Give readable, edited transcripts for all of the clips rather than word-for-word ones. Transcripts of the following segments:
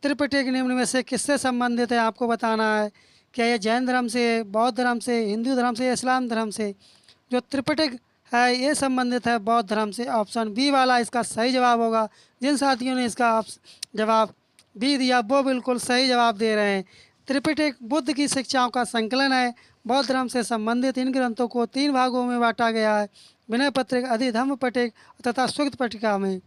त्रिपिटक निम्न में से किससे संबंधित है आपको बताना है। क्या ये जैन धर्म से, बौद्ध धर्म से, हिंदू धर्म से, इस्लाम धर्म से। जो त्रिपिटक है ये संबंधित है बौद्ध धर्म से। ऑप्शन बी वाला इसका सही जवाब होगा। जिन साथियों ने इसका जवाब बी दिया वो बिल्कुल सही जवाब दे रहे हैं। त्रिपिटक बुद्ध की शिक्षाओं का संकलन है। बौद्ध धर्म से संबंधित इन ग्रंथों को 3 भागों में बांटा गया है, विनय पत्रिका, अधिधम्म पट्टिक तथा सूक्त पट्टिका में।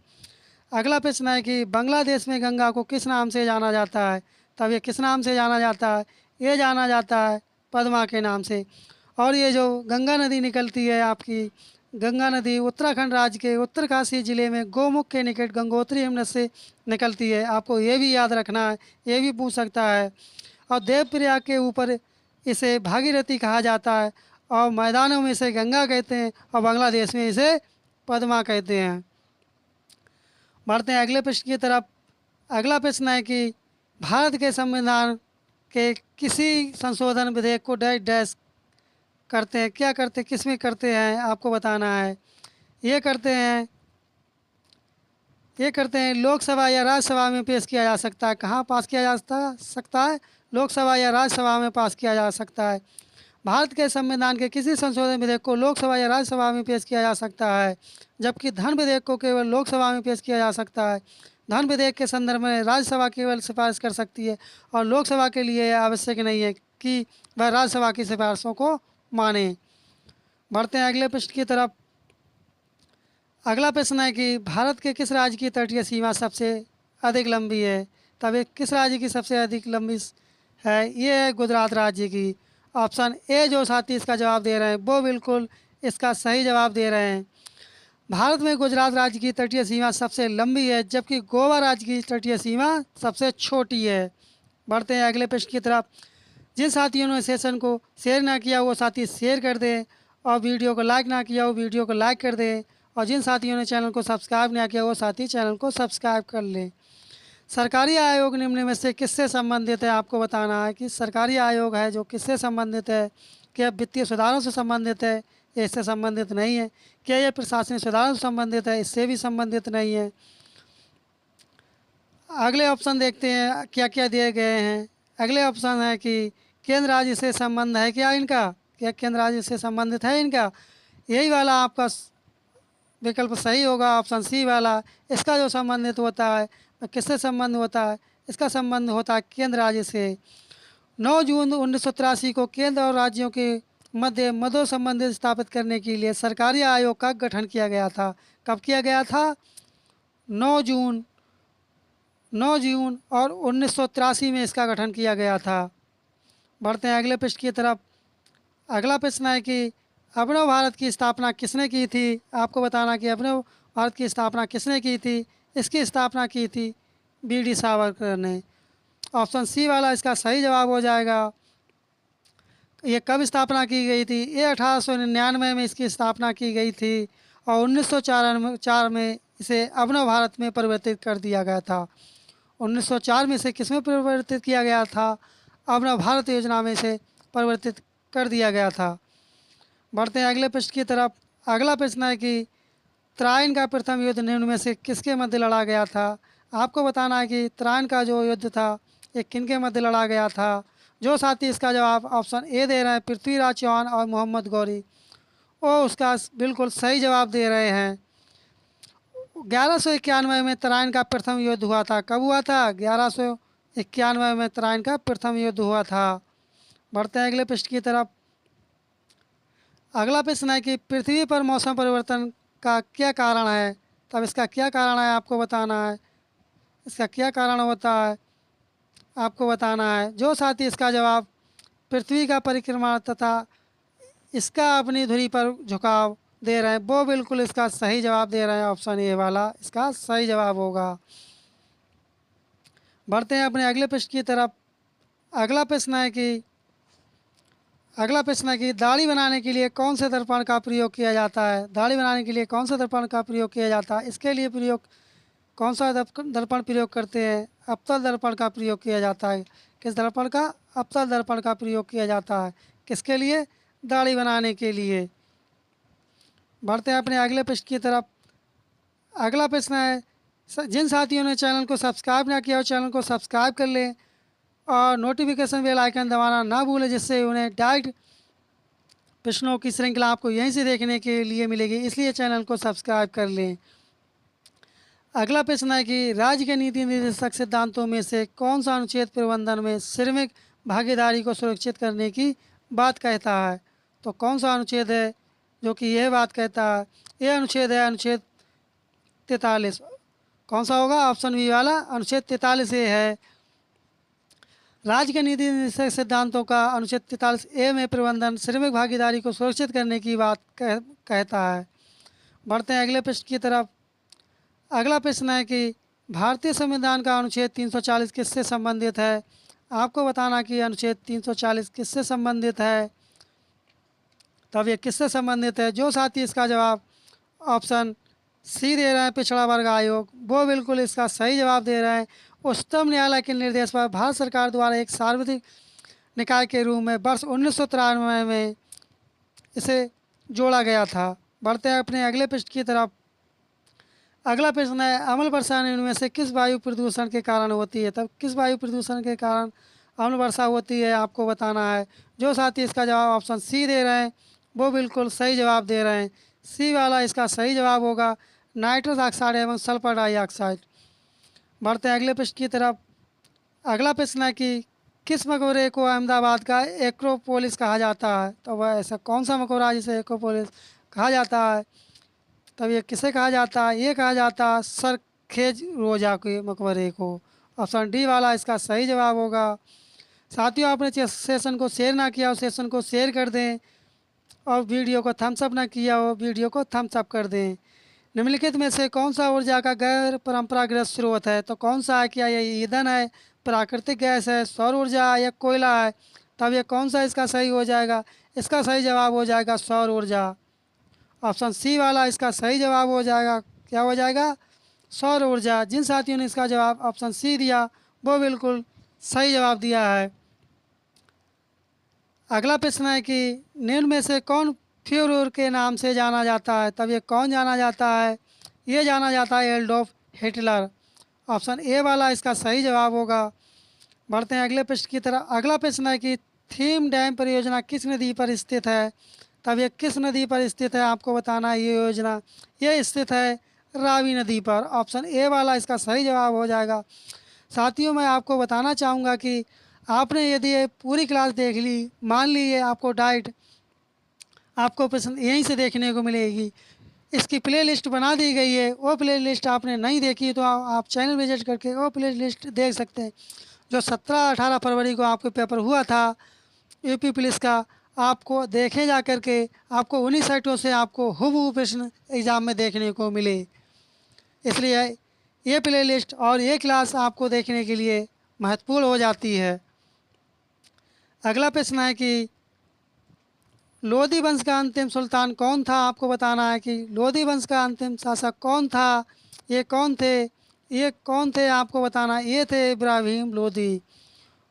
अगला प्रश्न है कि बांग्लादेश में गंगा को किस नाम से जाना जाता है। तब ये किस नाम से जाना जाता है। ये जाना जाता है पद्मा के नाम से। और ये जो गंगा नदी निकलती है आपकी, गंगा नदी उत्तराखंड राज्य के उत्तरकाशी जिले में गोमुख के निकट गंगोत्री हिमनद से निकलती है। आपको ये भी याद रखना है, ये भी पूछ सकता है। और देवप्रयाग के ऊपर इसे भागीरथी कहा जाता है, और मैदानों में इसे गंगा कहते हैं, और बांग्लादेश में इसे पद्मा कहते हैं। बढ़ते हैं अगले प्रश्न की तरफ। अगला प्रश्न है कि भारत के संविधान के किसी संशोधन विधेयक को डैश डैश करते हैं। क्या करते, किस में करते हैं आपको बताना है। ये करते हैं लोकसभा या राज्यसभा में पेश किया जा सकता है। कहाँ पास किया जा सकता है। लोकसभा या राज्यसभा में पास किया जा सकता है। भारत के संविधान के किसी संशोधन विधेयक को लोकसभा या राज्यसभा में पेश किया जा सकता है, जबकि धन विधेयक को केवल लोकसभा में पेश किया जा सकता है। धन विधेयक के संदर्भ में राज्यसभा केवल सिफारिश कर सकती है, और लोकसभा के लिए आवश्यक नहीं है कि वह राज्यसभा की सिफारिशों को माने। बढ़ते हैं अगले प्रश्न की तरफ। अगला प्रश्न है कि भारत के किस राज्य की तटीय सीमा सबसे अधिक लंबी है। तब ये किस राज्य की सबसे अधिक लंबी है। ये है गुजरात राज्य की। ऑप्शन ए जो साथी इसका जवाब दे रहे हैं वो बिल्कुल इसका सही जवाब दे रहे हैं। भारत में गुजरात राज्य की तटीय सीमा सबसे लंबी है, जबकि गोवा राज्य की तटीय सीमा सबसे छोटी है। बढ़ते हैं अगले प्रश्न की तरफ। जिन साथियों ने सेशन को शेयर ना किया वो साथी शेयर कर दें, और वीडियो को लाइक ना किया वो वीडियो को लाइक कर दें, और जिन साथियों ने चैनल को सब्सक्राइब ना किया वो साथी चैनल को सब्सक्राइब कर लें। सरकारी आयोग निम्न में से किससे संबंधित है आपको बताना है कि सरकारी आयोग है जो किससे संबंधित है। क्या वित्तीय सुधारों से संबंधित है, इससे संबंधित नहीं है। क्या यह प्रशासनिक सुधारों से संबंधित है, इससे भी संबंधित नहीं है। अगले ऑप्शन देखते हैं क्या क्या दिए गए हैं। अगले ऑप्शन है कि केंद्र राज्य से संबंध है क्या इनका। क्या केंद्र राज्य से संबंधित है इनका। यही वाला आपका विकल्प सही होगा, ऑप्शन सी वाला। इसका जो संबंधित होता है किससे संबंध होता है। इसका संबंध होता है केंद्र राज्य से। 9 जून 1983 को केंद्र और राज्यों के मध्य मदो संबंध स्थापित करने के लिए सरकारी आयोग का गठन किया गया था। कब किया गया था। 9 जून 9 जून और 1983 में इसका गठन किया गया था। बढ़ते हैं अगले प्रश्न की तरफ। अगला प्रश्न है कि अभिनव भारत की स्थापना किसने की थी। आपको बताना कि अभिनव भारत की स्थापना किसने की थी। इसकी स्थापना की थी बी.डी. सावरकर ने। ऑप्शन सी वाला इसका सही जवाब हो जाएगा। ये कब स्थापना की गई थी। ये 1899 में इसकी स्थापना की गई थी, और 1904 में इसे अभिनव भारत में परिवर्तित कर दिया गया था। 1904 में इसे किस में परिवर्तित किया गया था। अभिनव भारत योजना में इसे परिवर्तित कर दिया गया था। बढ़ते हैं अगले प्रश्न की तरफ। अगला प्रश्न है कि त्राइन का प्रथम युद्ध निम्न में से किसके मध्य लड़ा गया था। आपको बताना है कि त्राइन का जो युद्ध था ये किनके मध्य लड़ा गया था। जो साथी इसका जवाब ऑप्शन ए दे रहे हैं पृथ्वीराज चौहान और मोहम्मद गौरी, वो उसका बिल्कुल सही जवाब दे रहे हैं। 1191 में त्राइन का प्रथम युद्ध हुआ था। कब हुआ था। 1191 में त्राइन का प्रथम युद्ध हुआ था। बढ़ते हैं अगले प्रश्न की तरफ। अगला प्रश्न है कि पृथ्वी पर मौसम परिवर्तन का क्या कारण है। तब इसका क्या कारण है आपको बताना है। इसका क्या कारण होता है आपको बताना है। जो साथी इसका जवाब पृथ्वी का परिक्रमा तथा इसका अपनी धुरी पर झुकाव दे रहे हैं वो बिल्कुल इसका सही जवाब दे रहे हैं। ऑप्शन ए वाला इसका सही जवाब होगा। बढ़ते हैं अपने अगले प्रश्न की तरफ। अगला प्रश्न है कि दाढ़ी बनाने के लिए कौन से दर्पण का प्रयोग किया जाता है। दाढ़ी बनाने के लिए कौन सा दर्पण का प्रयोग किया जाता है। इसके लिए कौन सा दर्पण प्रयोग करते हैं। अवतल दर्पण का प्रयोग किया जाता है। किस दर्पण का। अवतल दर्पण का प्रयोग किया जाता है। किसके लिए। दाढ़ी बनाने के लिए। बढ़ते हैं अपने अगले प्रश्न की तरफ। अगला प्रश्न है जिन साथियों ने चैनल को सब्सक्राइब ना किया हो चैनल को सब्सक्राइब कर लें और नोटिफिकेशन बेल आइकन दबाना ना भूलें, जिससे उन्हें डायरेक्ट प्रश्नों की श्रृंखला आपको यहीं से देखने के लिए मिलेगी, इसलिए चैनल को सब्सक्राइब कर लें। अगला प्रश्न है कि राज्य के नीति निर्देशक सिद्धांतों में से कौन सा अनुच्छेद प्रबंधन में श्रमिक भागीदारी को सुरक्षित करने की बात कहता है? तो कौन सा अनुच्छेद है जो कि यह बात कहता है? यह अनुच्छेद है अनुच्छेद 43। कौन सा होगा? ऑप्शन बी वाला अनुच्छेद 43 ए है। राज्य के नीति निर्देशक सिद्धांतों का अनुच्छेद 43 ए में प्रबंधन श्रमिक भागीदारी को सुरक्षित करने की बात कहता है। बढ़ते हैं अगले प्रश्न की तरफ। अगला प्रश्न है कि भारतीय संविधान का अनुच्छेद 340 किससे संबंधित है? आपको बताना कि अनुच्छेद 340 किससे संबंधित है। तब ये किससे संबंधित है? जो साथी इसका जवाब ऑप्शन सी दे रहे हैं पिछड़ा वर्ग आयोग, वो बिल्कुल इसका सही जवाब दे रहे हैं। उच्चतम न्यायालय के निर्देश पर भारत सरकार द्वारा एक सार्वजनिक निकाय के रूप में वर्ष 1993 में इसे जोड़ा गया था। बढ़ते हैं अपने अगले प्रश्न की तरफ। अगला प्रश्न है अम्ल वर्षा इनमें से किस वायु प्रदूषण के कारण होती है? तब किस वायु प्रदूषण के कारण अम्ल वर्षा होती है आपको बताना है। जो साथी इसका जवाब ऑप्शन सी दे रहे हैं वो बिल्कुल सही जवाब दे रहे हैं। सी वाला इसका सही जवाब होगा नाइट्रस ऑक्साइड एवं सल्फर डाइऑक्साइड। बढ़ते हैं अगले प्रश्न की तरफ। अगला प्रश्न है कि किस मकोरे को अहमदाबाद का एक्रोपोलिस कहा जाता है? तो वह ऐसा कौन सा मकोरा जिसे एक्रोपोलिस कहा जाता है? तब ये किसे कहा जाता है? ये कहा जाता है सरखेज रोजा के मकबरे को। ऑप्शन डी वाला इसका सही जवाब होगा। साथियों, आपने सेशन को शेयर ना किया हो सेशन को शेयर कर दें और वीडियो को थम्स अप ना किया हो वीडियो को थम्स अप कर दें। निम्नलिखित में से कौन सा ऊर्जा का गैर परंपरागत स्रोत है? तो कौन सा है? क्या ये ईंधन है, प्राकृतिक गैस है, सौर ऊर्जा या कोयला है? तब ये कौन सा इसका सही हो जाएगा? इसका सही जवाब हो जाएगा सौर ऊर्जा। ऑप्शन सी वाला इसका सही जवाब हो जाएगा। क्या हो जाएगा? सौर ऊर्जा। जिन साथियों ने इसका जवाब ऑप्शन सी दिया वो बिल्कुल सही जवाब दिया है। अगला प्रश्न है कि निम्न में से कौन फ्यूहरर के नाम से जाना जाता है? तब ये कौन जाना जाता है? ये जाना जाता है एडोल्फ हिटलर। ऑप्शन ए वाला इसका सही जवाब होगा। बढ़ते हैं अगले प्रश्न की तरफ। अगला प्रश्न है कि थीम डैम परियोजना किस नदी पर स्थित है? तब ये किस नदी पर स्थित है आपको बताना है। ये योजना ये स्थित है रावी नदी पर। ऑप्शन ए वाला इसका सही जवाब हो जाएगा। साथियों, मैं आपको बताना चाहूँगा कि आपने यदि ये पूरी क्लास देख ली, मान ली ये आपको डाइट आपको पसंद यहीं से देखने को मिलेगी, इसकी प्लेलिस्ट बना दी गई है। वो प्लेलिस्ट आपने नहीं देखी तो आप चैनल विजिट करके वो प्लेलिस्ट देख सकते हैं। जो 17-18 फरवरी को आपको पेपर हुआ था यूपी पुलिस का, आपको देखे जा कर के आपको उन्हीं साइटों से आपको हूबहू प्रश्न एग्ज़ाम में देखने को मिले। इसलिए ये प्लेलिस्ट और ये क्लास आपको देखने के लिए महत्वपूर्ण हो जाती है। अगला प्रश्न है कि लोधी वंश का अंतिम सुल्तान कौन था? आपको बताना है कि लोधी वंश का अंतिम शासक कौन था। ये कौन थे? ये कौन थे आपको बताना। ये थे इब्राहिम लोधी।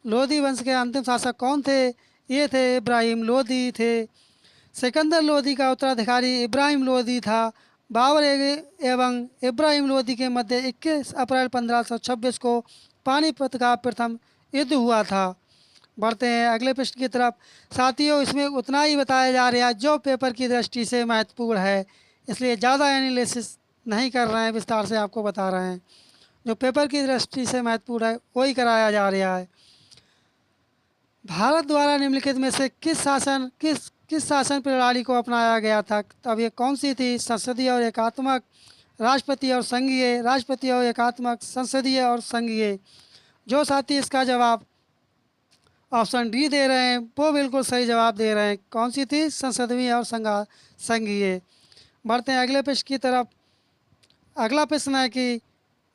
लोधी वंश के अंतिम शासक कौन थे? ये थे इब्राहिम लोधी थे। सिकंदर लोधी का उत्तराधिकारी इब्राहिम लोधी था। बाबर एवं इब्राहिम लोधी के मध्य 21 अप्रैल 1526 को पानीपत का प्रथम युद्ध हुआ था। बढ़ते हैं अगले प्रश्न की तरफ। साथियों, इसमें उतना ही बताया जा रहा है जो पेपर की दृष्टि से महत्वपूर्ण है, इसलिए ज़्यादा एनालिसिस नहीं कर रहे हैं, विस्तार से आपको बता रहे हैं। जो पेपर की दृष्टि से महत्वपूर्ण है वही कराया जा रहा है। भारत द्वारा निम्नलिखित में से किस शासन प्रणाली को अपनाया गया था? तब ये कौन सी थी? संसदीय और एकात्मक, राष्ट्रपति और संघीय, राष्ट्रपति और एकात्मक, संसदीय और संघीय। जो साथी इसका जवाब ऑप्शन डी दे रहे हैं वो बिल्कुल सही जवाब दे रहे हैं। कौन सी थी? संसदीय और संघीय। बढ़ते हैं अगले प्रश्न की तरफ। अगला प्रश्न है कि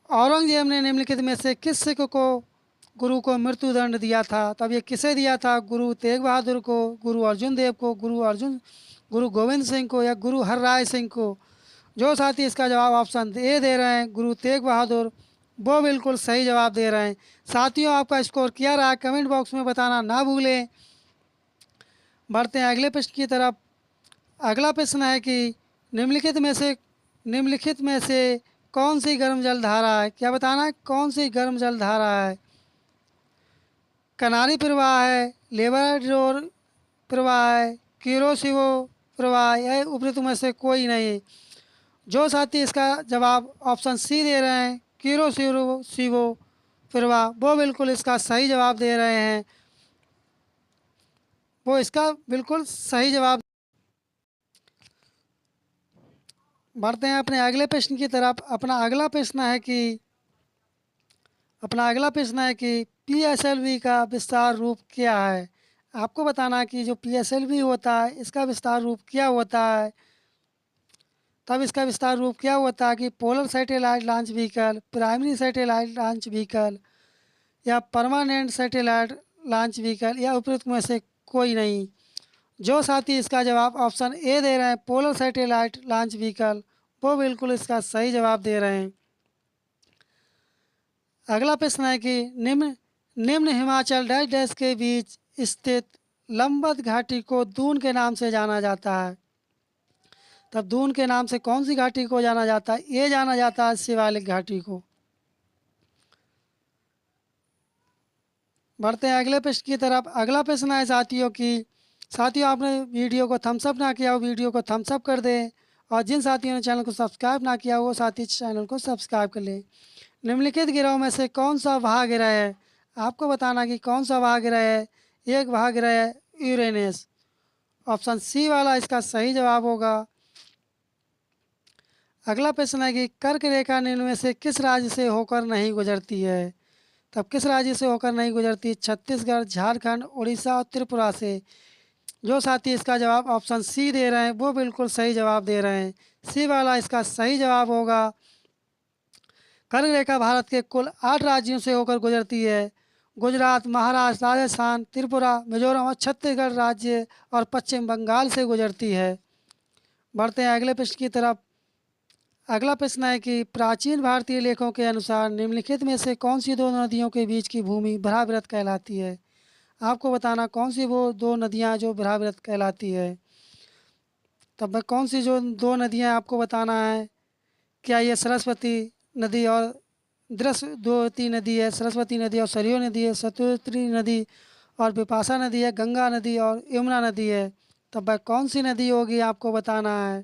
औरंगजेब ने निम्नलिखित में से किस सिख को गुरु को मृत्युदंड दिया था? तब ये किसे दिया था? गुरु तेग बहादुर को, गुरु अर्जुन देव को, गुरु गोविंद सिंह को या गुरु हरराय सिंह को? जो साथी इसका जवाब ऑप्शन ए दे रहे हैं गुरु तेग बहादुर, वो बिल्कुल सही जवाब दे रहे हैं। साथियों, आपका स्कोर क्या रहा कमेंट बॉक्स में बताना ना भूलें। बढ़ते हैं अगले प्रश्न की तरफ। अगला प्रश्न है कि निम्नलिखित में से कौन सी गर्म जल धारा है? क्या बताना है? कौन सी गर्म जल धारा है? कनारी प्रवाह है, लेबाडोर प्रवाह है, क्यूरोसिवो प्रवाह है, या उपरोक्त में से कोई नहीं? जो साथी इसका जवाब ऑप्शन सी दे रहे हैं, क्यूरोसिवो प्रवाह, वो बिल्कुल इसका सही जवाब दे रहे हैं। वो इसका बिल्कुल सही जवाब। बढ़ते हैं अपने अगले प्रश्न की तरफ। अपना अगला प्रश्न है कि पीएसएलवी का विस्तार रूप क्या है? आपको बताना है कि जो पीएसएलवी होता है इसका विस्तार रूप क्या होता है। तब इसका विस्तार रूप क्या होता है कि polar satellite launch vehicle, primary satellite launch vehicle, या परमानेंट सैटेलाइट लॉन्च व्हीकल, या उपयुक्त में से कोई नहीं? जो साथी इसका जवाब ऑप्शन ए दे रहे हैं, पोलर सैटेलाइट लॉन्च व्हीकल, वो बिल्कुल इसका सही जवाब दे रहे हैं। अगला प्रश्न है कि निम्न निम्न हिमाचल डैश डैश के बीच स्थित लंबवत घाटी को दून के नाम से जाना जाता है। तब दून के नाम से कौन सी घाटी को जाना जाता है? ये जाना जाता है शिवालिक घाटी को। बढ़ते हैं अगले प्रश्न की तरफ। अगला प्रश्न है साथियों आपने वीडियो को थम्स अप ना किया हो, वीडियो को थम्स अप कर दें, और जिन साथियों ने चैनल को सब्सक्राइब ना किया हो वो साथी चैनल को सब्सक्राइब कर लें। निम्नलिखित ग्रहों में से कौन सा महाग्रह है? आपको बताना कि कौन सा महाग्रह है। एक महाग्रह है यूरेनस। ऑप्शन सी वाला इसका सही जवाब होगा। अगला प्रश्न है कि कर्क रेखा निम्न में से किस राज्य से होकर नहीं गुजरती है? तब किस राज्य से होकर नहीं गुजरती? छत्तीसगढ़, झारखंड, उड़ीसा और त्रिपुरा से। जो साथी इसका जवाब ऑप्शन सी दे रहे हैं वो बिल्कुल सही जवाब दे रहे हैं। सी वाला इसका सही जवाब होगा। कर्क रेखा भारत के कुल 8 राज्यों से होकर गुजरती है। गुजरात, महाराष्ट्र, राजस्थान, त्रिपुरा, मिजोरम और छत्तीसगढ़ राज्य और पश्चिम बंगाल से गुजरती है। बढ़ते हैं अगले प्रश्न की तरफ। अगला प्रश्न है कि प्राचीन भारतीय लेखों के अनुसार निम्नलिखित में से कौन सी दो नदियों के बीच की भूमि भ्रावृत कहलाती है? आपको बताना कौन सी वो दो नदियाँ जो भ्रावृत कहलाती है। तब कौन सी जो दो नदियाँ आपको बताना है। क्या ये सरस्वती नदी और द्रस्वती नदी है? सरस्वती नदी और सरयू नदी है, सतुत्री नदी और बिपाशा नदी है, गंगा नदी और यमुना नदी है। तब वह कौन सी नदी होगी आपको बताना है।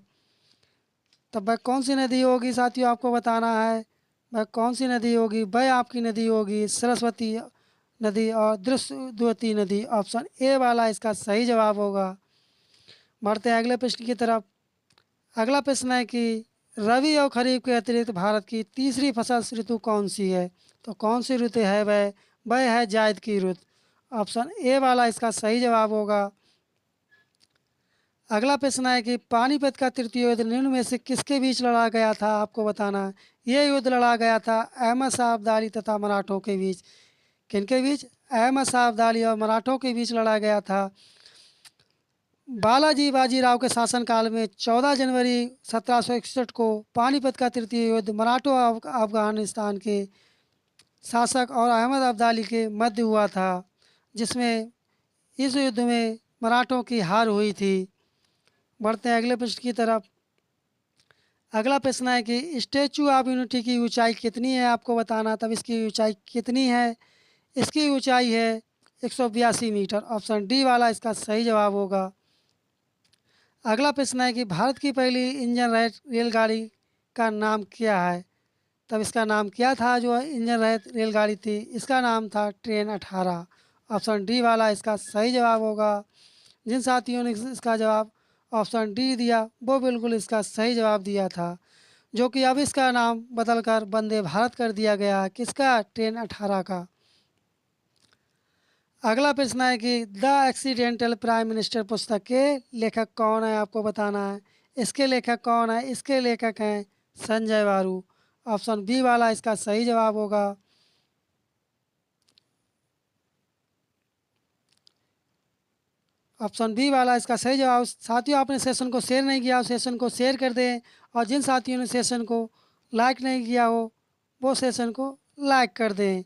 तब वह कौन सी नदी होगी साथियों आपको बताना है। वह कौन सी नदी होगी? वह आपकी नदी होगी सरस्वती नदी और दृश्यवती नदी। ऑप्शन ए वाला इसका सही जवाब होगा। बढ़ते हैं अगले प्रश्न की तरफ। अगला प्रश्न है कि रबी और खरीफ के अतिरिक्त भारत की तीसरी फसल ऋतु कौन सी है? तो कौन सी ऋतु है वह है जायद की ऋतु। ऑप्शन ए वाला इसका सही जवाब होगा। अगला प्रश्न है कि पानीपत का तृतीय युद्ध निम्न में से किसके बीच लड़ा गया था? आपको बताना है। ये युद्ध लड़ा गया था अहमद शाह अब्दाली तथा मराठों के बीच। किनके बीच? अहमद शाह अब्दाली और मराठों के बीच लड़ा गया था। बालाजी बाजीराव के शासनकाल में 14 जनवरी 1761 को पानीपत का तृतीय युद्ध मराठों अफगानिस्तान के शासक और अहमद अब्दाली के मध्य हुआ था, जिसमें इस युद्ध में मराठों की हार हुई थी। बढ़ते हैं अगले प्रश्न की तरफ। अगला प्रश्न है कि स्टैचू ऑफ यूनिटी की ऊंचाई कितनी है? आपको बताना। तब इसकी ऊंचाई कितनी है? इसकी ऊंचाई है 182 मीटर। ऑप्शन डी वाला इसका सही जवाब होगा। अगला प्रश्न है कि भारत की पहली इंजन रहित रेलगाड़ी का नाम क्या है? तब इसका नाम क्या था जो इंजन रहित रेलगाड़ी थी? इसका नाम था ट्रेन 18। ऑप्शन डी वाला इसका सही जवाब होगा। जिन साथियों ने इसका जवाब ऑप्शन डी दिया वो बिल्कुल इसका सही जवाब दिया था, जो कि अब इसका नाम बदलकर वंदे भारत कर दिया गया है। किसका? ट्रेन 18 का। अगला प्रश्न है कि द एक्सीडेंटल प्राइम मिनिस्टर पुस्तक के लेखक कौन है? आपको बताना है। इसके लेखक कौन है? इसके लेखक हैं संजय बारू। ऑप्शन बी वाला इसका सही जवाब होगा। ऑप्शन बी वाला इसका सही जवाब। साथियों आपने सेशन को शेयर नहीं किया हो, सेशन को शेयर कर दें, और जिन साथियों ने सेशन को लाइक नहीं किया हो वो सेशन को लाइक कर दें,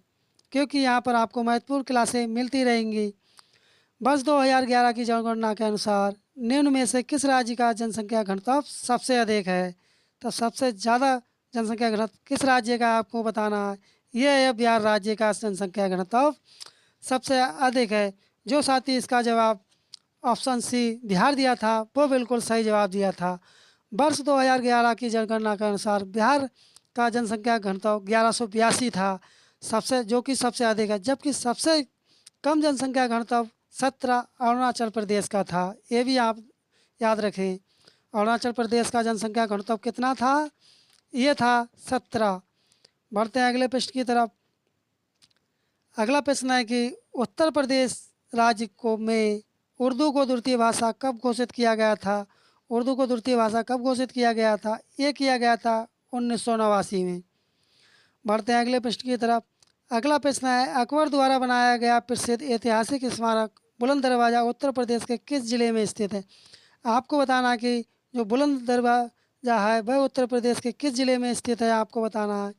क्योंकि यहाँ पर आपको महत्वपूर्ण क्लासें मिलती रहेंगी। वर्ष 2011 की जनगणना के अनुसार निम्न में से किस राज्य का जनसंख्या घनत्व सबसे अधिक है? तो सबसे ज़्यादा जनसंख्या घनत्व किस राज्य का आपको बताना है। ये है बिहार राज्य का जनसंख्या घनत्व सबसे अधिक है। जो साथी इसका जवाब ऑप्शन सी बिहार दिया था वो बिल्कुल सही जवाब दिया था। वर्ष 2011 की जनगणना के अनुसार बिहार का जनसंख्या घनत्व 1182 था, सबसे जो कि सबसे अधिक है। जबकि सबसे कम जनसंख्या घनत्व 17 अरुणाचल प्रदेश का था। ये भी आप याद रखें। अरुणाचल प्रदेश का जनसंख्या घनत्व कितना था, ये था 17। बढ़ते हैं अगले प्रश्न की तरफ। अगला प्रश्न है कि उत्तर प्रदेश राज्य को में उर्दू को द्वितीय भाषा कब घोषित किया गया था। उर्दू को द्वितीय भाषा कब घोषित किया गया था, ये किया गया था 1989 में। बढ़ते हैं अगले प्रश्न की तरफ। अगला प्रश्न है अकबर द्वारा बनाया गया प्रसिद्ध ऐतिहासिक स्मारक बुलंद दरवाज़ा उत्तर प्रदेश के किस जिले में स्थित है। आपको बताना कि जो बुलंद दरवाज़ा है वह उत्तर प्रदेश के किस जिले में स्थित है, आपको बताना है।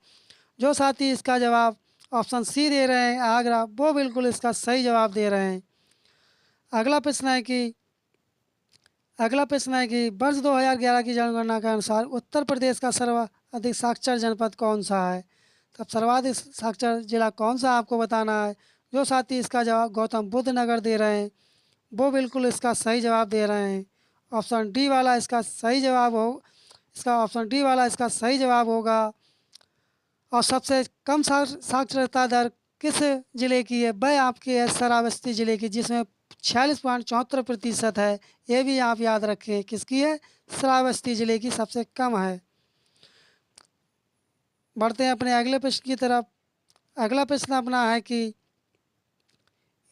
जो साथी इसका जवाब ऑप्शन सी दे रहे हैं आगरा, वो बिल्कुल इसका सही जवाब दे रहे हैं। अगला प्रश्न है कि वर्ष 2011 की जनगणना के अनुसार उत्तर प्रदेश का सर्वाधिक साक्षर जनपद कौन सा है। तब सर्वाधिक साक्षर जिला कौन सा आपको बताना है। जो साथी इसका जवाब गौतम बुद्ध नगर दे रहे हैं वो बिल्कुल इसका सही जवाब दे रहे हैं। ऑप्शन डी वाला इसका सही जवाब हो इसका ऑप्शन डी वाला इसका सही जवाब होगा। और सबसे कम साक्षरता दर किस जिले की है, वह आपकी है श्रावस्ती जिले की, जिसमें 46.74% है। ये भी आप याद रखें, किसकी है, श्रावस्ती जिले की सबसे कम है। बढ़ते हैं अपने अगले प्रश्न की तरफ। अगला प्रश्न अपना है कि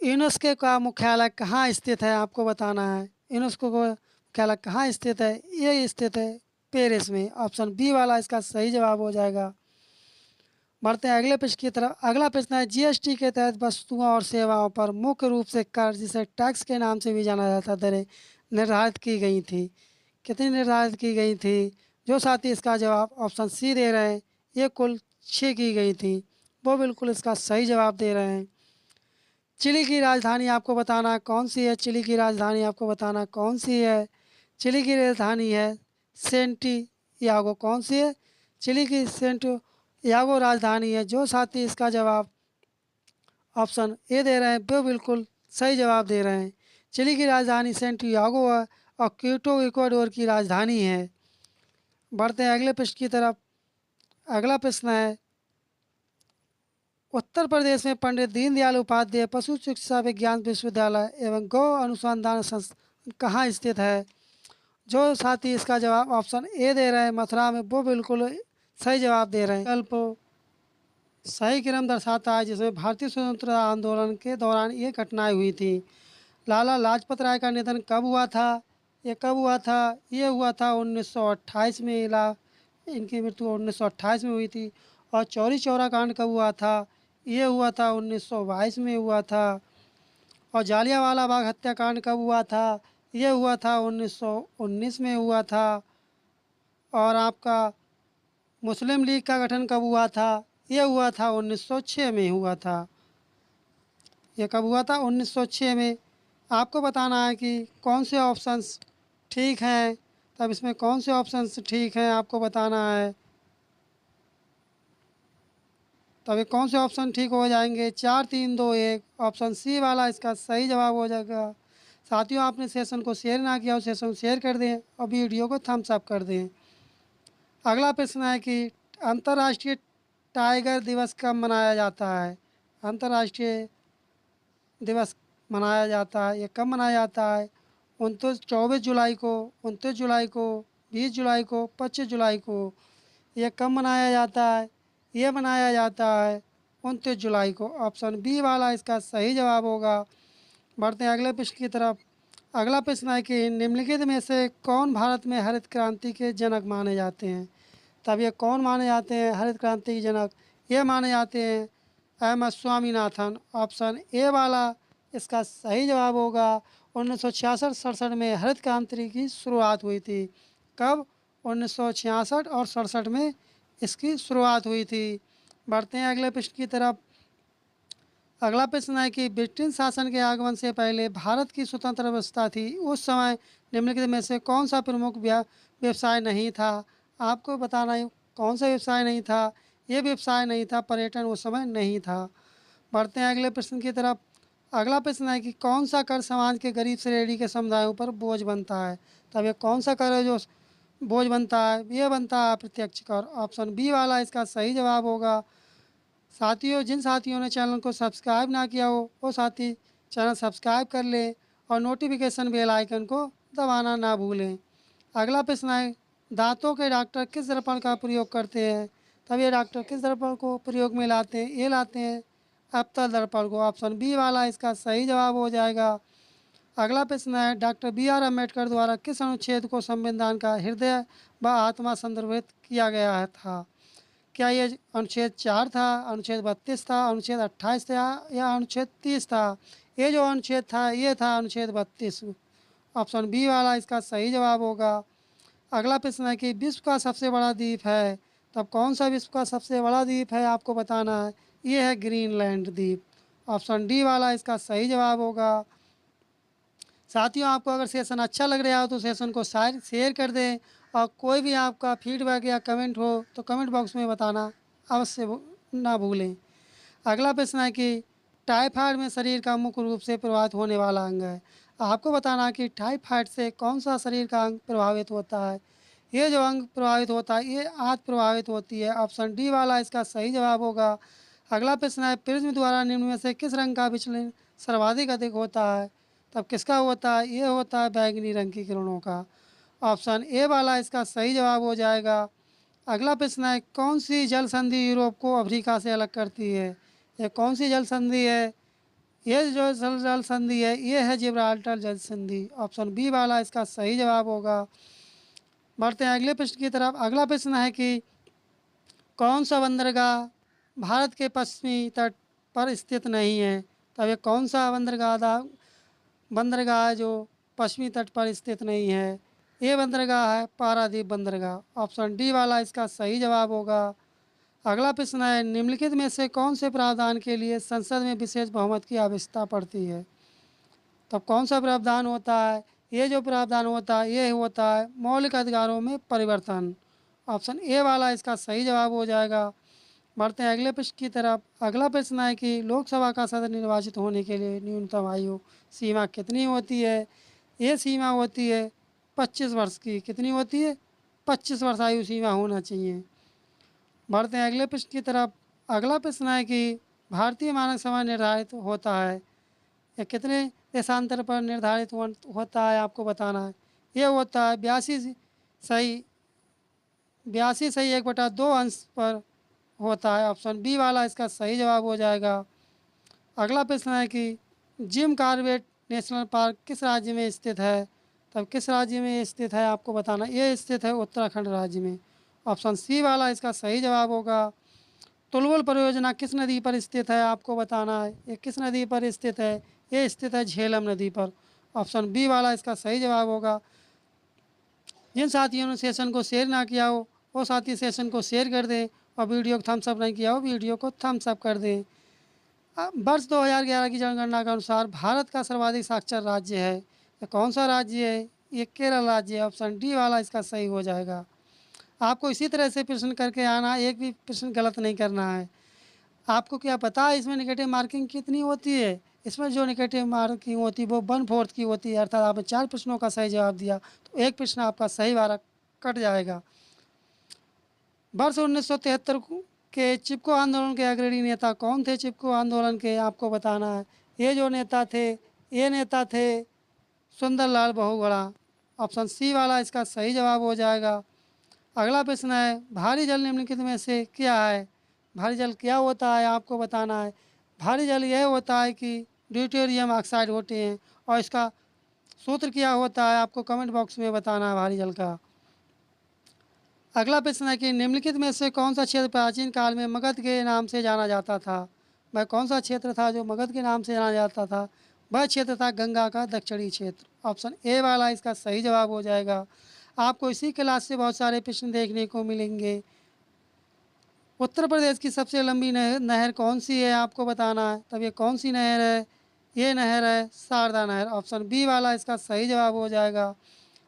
यूनेस्को का मुख्यालय कहाँ स्थित है, आपको बताना है। यूनेस्को का मुख्यालय कहाँ स्थित है, ये स्थित है पेरिस में। ऑप्शन बी वाला इसका सही जवाब हो जाएगा। बढ़ते हैं अगले प्रश्न की तरफ। अगला प्रश्न है जीएसटी के तहत वस्तुओं और सेवाओं पर मुख्य रूप से कर, जिसे टैक्स के नाम से भी जाना जाता, दरें निर्धारित की गई थी। कितनी निर्धारित की गई थी। जो साथी इसका जवाब ऑप्शन सी दे रहे हैं ये कुल 6 की गई थी, वो बिल्कुल इसका सही जवाब दे रहे हैं। चिली की राजधानी आपको बताना कौन सी है। चिली की राजधानी आपको बताना कौन सी है। चिली की राजधानी है सेंटियागो। कौन सी है, चिली की सेंटियागो राजधानी है। जो साथी इसका जवाब ऑप्शन ए दे रहे हैं वो बिल्कुल सही जवाब दे रहे हैं। चिली की राजधानी सेंटियागो है और क्योटो इक्वाडोर की राजधानी है। बढ़ते हैं अगले प्रश्न की तरफ। अगला प्रश्न है उत्तर प्रदेश में पंडित दीनदयाल उपाध्याय पशु चिकित्सा विज्ञान विश्वविद्यालय एवं गौ अनुसंधान संस्थान कहाँ स्थित है। जो साथी इसका जवाब ऑप्शन ए दे रहे हैं मथुरा में, वो बिल्कुल सही जवाब दे रहे हैं। विकल्प सही क्रम दर्शाता है जिसमें भारतीय स्वतंत्रता आंदोलन के दौरान ये घटनाएं हुई थी। लाला लाजपत राय का निधन कब हुआ था, ये कब हुआ था, ये हुआ था 1928 में। इनकी मृत्यु 1928 में हुई थी। और चौरी चौरा कांड कब हुआ था, ये हुआ था 1922 में हुआ था। और जालियांवाला बाग हत्याकांड कब हुआ था, ये हुआ था 1919 में हुआ था। और आपका मुस्लिम लीग का गठन कब हुआ था, ये हुआ था 1906 में हुआ था। ये कब हुआ था, 1906 में। आपको बताना है कि कौन से ऑप्शंस ठीक हैं। तब इसमें कौन से ऑप्शंस ठीक हैं आपको बताना है। तब ये कौन से ऑप्शन ठीक हो जाएंगे, 4 3 2 1। ऑप्शन सी वाला इसका सही जवाब हो जाएगा। साथियों आपने सेशन को शेयर ना किया हो, सेशन शेयर कर दें और वीडियो को थम्स अप कर दें। अगला प्रश्न है कि अंतर्राष्ट्रीय टाइगर दिवस कब मनाया जाता है। अंतर्राष्ट्रीय दिवस मनाया जाता है, ये कब मनाया जाता है। 24 जुलाई को, 29 जुलाई को, 20 जुलाई को, 25 जुलाई को। ये कब मनाया जाता है, ये मनाया जाता है 29 जुलाई को। ऑप्शन बी वाला इसका सही जवाब होगा। बढ़ते हैं अगले प्रश्न की तरफ। अगला प्रश्न है कि निम्नलिखित में से कौन भारत में हरित क्रांति के जनक माने जाते हैं। तब ये कौन माने जाते हैं हरित क्रांति के जनक, ये माने जाते हैं M S Swaminathan. Option A वाला इसका सही जवाब होगा। 1966-67 में हरित क्रांति की शुरुआत हुई थी। कब, 1966 और 67 में इसकी शुरुआत हुई थी। बढ़ते हैं अगले प्रश्न की तरफ। अगला प्रश्न है कि ब्रिटिश शासन के आगमन से पहले भारत की स्वतंत्र व्यवस्था थी। उस समय निम्नलिखित में से कौन सा प्रमुख व्यवसाय नहीं था। आपको बताना है कौन सा व्यवसाय नहीं था? ये व्यवसाय नहीं था, पर्यटन उस समय नहीं था। बढ़ते हैं अगले प्रश्न की तरफ। अगला प्रश्न है कि कौन सा कर समाज के गरीब श्रेणी के समुदायों पर बोझ बनता है? तब ये कौन सा कर है जो बोझ बनता है? ये बनता है अप्रत्यक्ष कर। ऑप्शन बी वाला इसका सही जवाब होगा। साथियों, जिन साथियों ने चैनल को सब्सक्राइब ना किया हो वो साथी चैनल सब्सक्राइब कर लें और नोटिफिकेशन बेल आइकन को दबाना ना भूलें। अगला प्रश्न है, दांतों के डॉक्टर किस दर्पण का प्रयोग करते हैं? तब ये डॉक्टर किस दर्पण को प्रयोग में लाते हैं? ये लाते हैं अवतल दर्पण को। ऑप्शन बी वाला इसका सही जवाब हो जाएगा। अगला प्रश्न है, डॉक्टर बी आर अम्बेडकर द्वारा किस अनुच्छेद को संविधान का हृदय व आत्मा संदर्भित किया गया था? क्या ये अनुच्छेद 4 था, अनुच्छेद 32 था, अनुच्छेद 28 था या अनुच्छेद 30 था? ये जो अनुच्छेद था ये था अनुच्छेद 32। ऑप्शन बी वाला इसका सही जवाब होगा। अगला प्रश्न है कि विश्व का सबसे बड़ा द्वीप है, तब कौन सा विश्व का सबसे बड़ा द्वीप है आपको बताना है। ये है ग्रीनलैंड द्वीप। ऑप्शन डी वाला इसका सही जवाब होगा। साथियों, आपको अगर सेशन अच्छा लग रहा हो तो सेशन को शेयर कर दें और कोई भी आपका फीडबैक या कमेंट हो तो कमेंट बॉक्स में बताना अवश्य ना भूलें। अगला प्रश्न है कि टाइफाइड में शरीर का मुख्य रूप से प्रभावित होने वाला अंग है। आपको बताना है कि टाइफाइड से कौन सा शरीर का अंग प्रभावित होता है। ये जो अंग प्रभावित होता है ये आंत प्रभावित होती है। ऑप्शन डी वाला इसका सही जवाब होगा। अगला प्रश्न है, प्रिज्म द्वारा निम्न में से किस रंग का विचलन सर्वाधिक अधिक होता है? तब किसका होता है? ये होता है बैंगनी रंग की किरणों का। ऑप्शन ए वाला इसका सही जवाब हो जाएगा। अगला प्रश्न है, कौन सी जल संधि यूरोप को अफ्रीका से अलग करती है? ये कौन सी जल संधि है? ये जो जल संधि है ये है जिब्राल्टर जल संधि। ऑप्शन बी वाला इसका सही जवाब होगा। बढ़ते हैं अगले प्रश्न की तरफ। अगला प्रश्न है कि कौन सा बंदरगाह भारत के पश्चिमी तट पर स्थित नहीं है? तब ये कौन सा बंदरगाह है जो पश्चिमी तट पर स्थित नहीं है? ये बंदरगाह है पारादीप बंदरगाह। ऑप्शन डी वाला इसका सही जवाब होगा। अगला प्रश्न है, निम्नलिखित में से कौन से प्रावधान के लिए संसद में विशेष बहुमत की आवश्यकता पड़ती है? तब कौन सा प्रावधान होता है? ये जो प्रावधान होता है ये होता है मौलिक अधिकारों में परिवर्तन। ऑप्शन ए वाला इसका सही जवाब हो जाएगा। बढ़ते हैं अगले प्रश्न की तरफ। अगला प्रश्न है कि लोकसभा का सदस्य निर्वाचित होने के लिए न्यूनतम आयु सीमा कितनी होती है? ये सीमा होती है 25 वर्ष की। कितनी होती है? 25 वर्ष आयु सीमा होना चाहिए। बढ़ते हैं अगले प्रश्न की तरफ। अगला प्रश्न है कि भारतीय मानक समय निर्धारित होता है या कितने देशांतर पर निर्धारित होता है आपको बताना है। ये होता है 82 सही 1/2 अंश पर होता है। ऑप्शन बी वाला इसका सही जवाब हो जाएगा। अगला प्रश्न है कि जिम कॉर्बेट नेशनल पार्क किस राज्य में स्थित है? तब किस राज्य में स्थित है आपको बताना। ये स्थित है उत्तराखंड राज्य में। ऑप्शन सी वाला इसका सही जवाब होगा। तुलवुल परियोजना किस नदी पर स्थित है आपको बताना है। ये किस नदी पर स्थित है? ये स्थित है झेलम नदी पर। ऑप्शन बी वाला इसका सही जवाब होगा। जिन साथियों ने सेशन को शेयर ना किया हो वो साथी सेशन को शेयर कर दें और वीडियो को थम्स अप नहीं किया हो वीडियो को थम्स अप कर दें। वर्ष 2011 की जनगणना के अनुसार भारत का सर्वाधिक साक्षर राज्य है। ये कौन सा राज्य है? ये केरल राज्य है। ऑप्शन डी वाला इसका सही हो जाएगा। आपको इसी तरह से प्रश्न करके आना, एक भी प्रश्न गलत नहीं करना है। आपको क्या पता है इसमें नेगेटिव मार्किंग कितनी होती है? इसमें जो नेगेटिव मार्किंग होती है वो 1/4 की होती है। अर्थात आपने 4 प्रश्नों का सही जवाब दिया तो एक प्रश्न आपका सही वाला कट जाएगा। वर्ष 1973 के चिपको आंदोलन के अग्रणी नेता कौन थे? चिपको आंदोलन के आपको बताना है। ये जो नेता थे ये नेता थे सुंदरलाल बहुगुणा। ऑप्शन सी वाला इसका सही जवाब हो जाएगा। अगला प्रश्न है, भारी जल निम्नलिखित में से क्या है? भारी जल क्या होता है आपको बताना है। भारी जल यह होता है कि ड्यूटेरियम ऑक्साइड होते हैं और इसका सूत्र क्या होता है आपको कमेंट बॉक्स में बताना है भारी जल का। अगला प्रश्न है कि निम्नलिखित में से कौन सा क्षेत्र प्राचीन काल में मगध के नाम से जाना जाता था? वह कौन सा क्षेत्र था जो मगध के नाम से जाना जाता था? वह क्षेत्र था गंगा का दक्षिणी क्षेत्र। ऑप्शन ए वाला इसका सही जवाब हो जाएगा। आपको इसी क्लास से बहुत सारे प्रश्न देखने को मिलेंगे। उत्तर प्रदेश की सबसे लंबी नहर कौन सी है आपको बताना है। तब ये कौन सी नहर है? ये नहर है शारदा नहर। ऑप्शन बी वाला इसका सही जवाब हो जाएगा।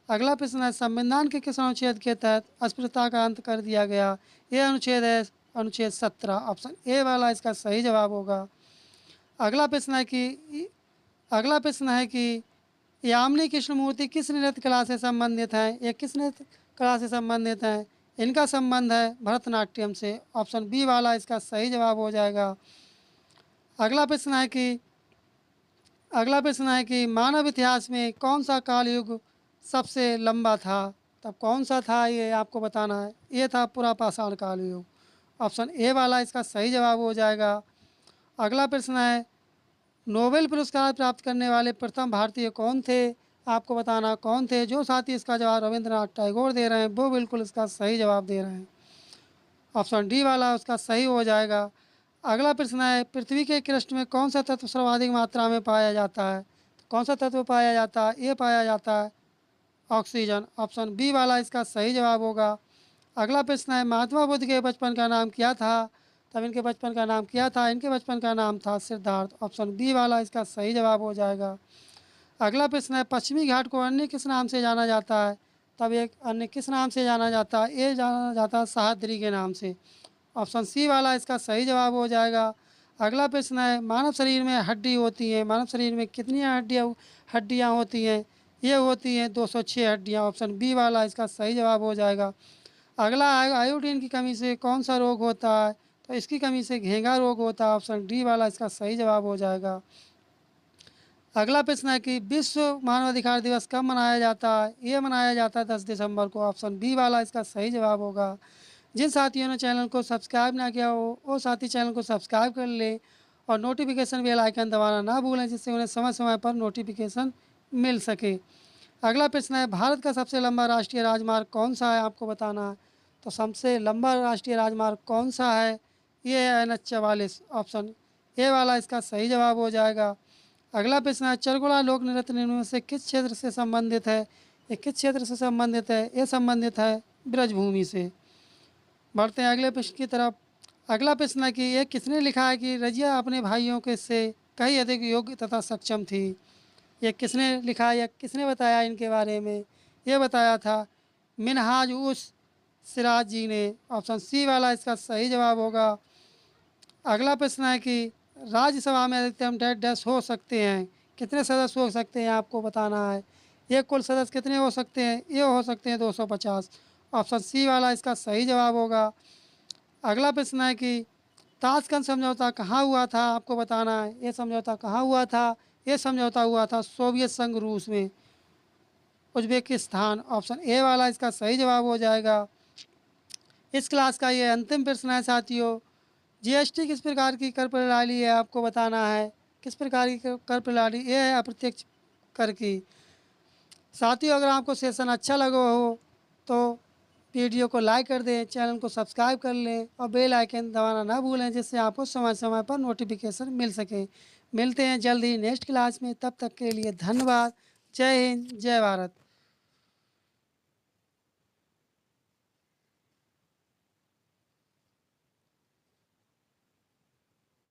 अगला प्रश्न है, संविधान के किस अनुच्छेद के तहत अस्पृश्यता का अंत कर दिया गया? ये अनुच्छेद है अनुच्छेद 17, ऑप्शन ए वाला इसका सही जवाब होगा। अगला प्रश्न है कि अगला प्रश्न है कि यामिनी कृष्णमूर्ति किस नृत्य कला से संबंधित हैं? ये किस नृत्य कला से संबंधित हैं? इनका संबंध है भरतनाट्यम से, ऑप्शन बी वाला इसका सही जवाब हो जाएगा। अगला प्रश्न है कि अगला प्रश्न है कि मानव इतिहास में कौन सा कालयुग सबसे लंबा था? तब कौन सा था ये आपको बताना है। ये था पुरापाषाण कालयुग, ऑप्शन ए वाला इसका सही जवाब हो जाएगा। अगला प्रश्न है, नोबेल पुरस्कार प्राप्त करने वाले प्रथम भारतीय कौन थे? आपको बताना कौन थे। जो साथी इसका जवाब रविंद्रनाथ टैगोर दे रहे हैं वो बिल्कुल इसका सही जवाब दे रहे हैं, ऑप्शन डी वाला उसका सही हो जाएगा। अगला प्रश्न है, पृथ्वी के क्रस्ट में कौन सा तत्व सर्वाधिक मात्रा में पाया जाता है? तो कौन सा तत्व पाया जाता है? ये पाया जाता है ऑक्सीजन, ऑप्शन बी वाला इसका सही जवाब होगा। अगला प्रश्न है, महात्मा बुद्ध के बचपन का नाम क्या था? तब इनके बचपन का नाम क्या था? इनके बचपन का नाम था सिद्धार्थ, ऑप्शन बी वाला इसका सही जवाब हो जाएगा। अगला प्रश्न है, पश्चिमी घाट को अन्य किस नाम से जाना जाता है? तब एक अन्य किस नाम से जाना जाता है? ये जाना जाता है सह्याद्री के नाम से, ऑप्शन सी वाला इसका सही जवाब हो जाएगा। अगला प्रश्न है, मानव शरीर में हड्डी होती हैं, मानव शरीर में कितनी हड्डियाँ होती हैं? ये होती हैं 206 हड्डियाँ, ऑप्शन बी वाला इसका सही जवाब हो जाएगा। अगला है, आयोडीन की कमी से कौन सा रोग होता है? तो इसकी कमी से घेंघा रोग होता है, ऑप्शन डी वाला इसका सही जवाब हो जाएगा। अगला प्रश्न है कि विश्व मानवाधिकार दिवस कब मनाया जाता है? ये मनाया जाता है 10 दिसंबर को, ऑप्शन बी वाला इसका सही जवाब होगा। जिन साथियों ने चैनल को सब्सक्राइब ना किया हो वो साथी चैनल को सब्सक्राइब कर ले और नोटिफिकेशन बेल आइकन दबाना ना भूलें, जिससे उन्हें समय समय पर नोटिफिकेशन मिल सके। अगला प्रश्न है, भारत का सबसे लंबा राष्ट्रीय राजमार्ग कौन सा है? आपको बताना है। तो सबसे लंबा राष्ट्रीय राजमार्ग कौन सा है? ये है NH-44, ऑप्शन ए वाला इसका सही जवाब हो जाएगा। अगला प्रश्न है, चरगुड़ा लोक नृत्य निम्न से किस क्षेत्र से संबंधित है? ये किस क्षेत्र से संबंधित है? ये संबंधित है ब्रजभूमि से। बढ़ते हैं अगले प्रश्न की तरफ। अगला प्रश्न है कि ये किसने लिखा है कि रजिया अपने भाइयों के से कहीं अधिक योग्य तथा सक्षम थी? ये किसने लिखा है या किसने बताया इनके बारे में? ये बताया था मिनहाज उस सिराज जी ने, ऑप्शन सी वाला इसका सही जवाब होगा। अगला प्रश्न है कि राज्यसभा में अधिकतम डैश हो सकते हैं, कितने सदस्य हो सकते हैं आपको बताना है। ये कुल सदस्य कितने हो सकते हैं? ये हो सकते हैं 250, ऑप्शन सी वाला इसका सही जवाब होगा। अगला प्रश्न है कि ताशकंद समझौता कहाँ हुआ था? आपको बताना है। ये समझौता कहाँ हुआ था? ये समझौता हुआ था सोवियत संघ रूस में, उज्बेकिस्तान, ऑप्शन ए वाला इसका सही जवाब हो जाएगा। इस क्लास का ये अंतिम प्रश्न है साथियों, जीएसटी किस प्रकार की कर प्रणाली है? आपको बताना है किस प्रकार की कर प्रणाली? ये है अप्रत्यक्ष कर की। साथियों, अगर आपको सेशन अच्छा लगा हो तो वीडियो को लाइक कर दें, चैनल को सब्सक्राइब कर लें और बेल आइकन दबाना ना भूलें, जिससे आपको समय समय पर नोटिफिकेशन मिल सके। मिलते हैं जल्द ही नेक्स्ट क्लास में, तब तक के लिए धन्यवाद। जय हिंद, जय भारत।